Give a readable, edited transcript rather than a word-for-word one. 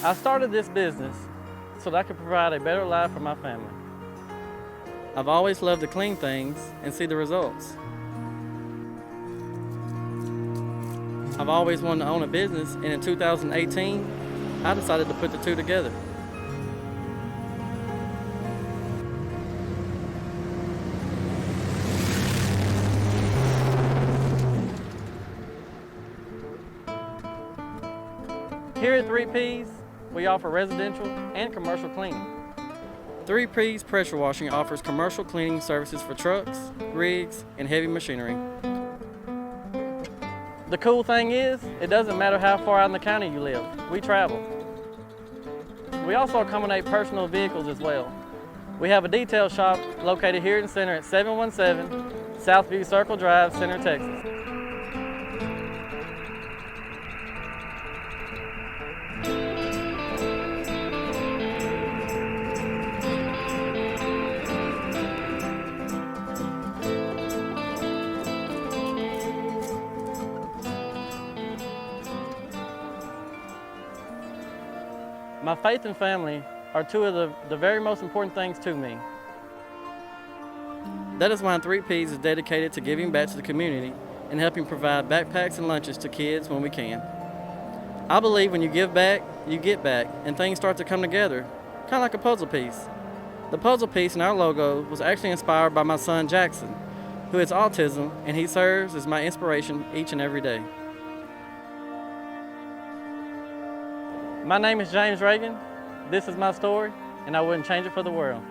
I started this business so that I could provide a better life for my family. I've always loved to clean things and see the results. I've always wanted to own a business, and in 2018, I decided to put the two together. Here at 3Ps, we offer residential and commercial cleaning. 3Ps Pressure Washing offers commercial cleaning services for trucks, rigs, and heavy machinery. The cool thing is, it doesn't matter how far out in the county you live, we travel. We also accommodate personal vehicles as well. We have a detail shop located here in the center at 717 Southview Circle Drive, Center, Texas. My faith and family are two of the very most important things to me. That is why 3Ps is dedicated to giving back to the community and helping provide backpacks and lunches to kids when we can. I believe when you give back, you get back, and things start to come together, kind of like a puzzle piece. The puzzle piece in our logo was actually inspired by my son Jackson, who has autism, and he serves as my inspiration each and every day. My name is James Reagan. This is my story, and I wouldn't change it for the world.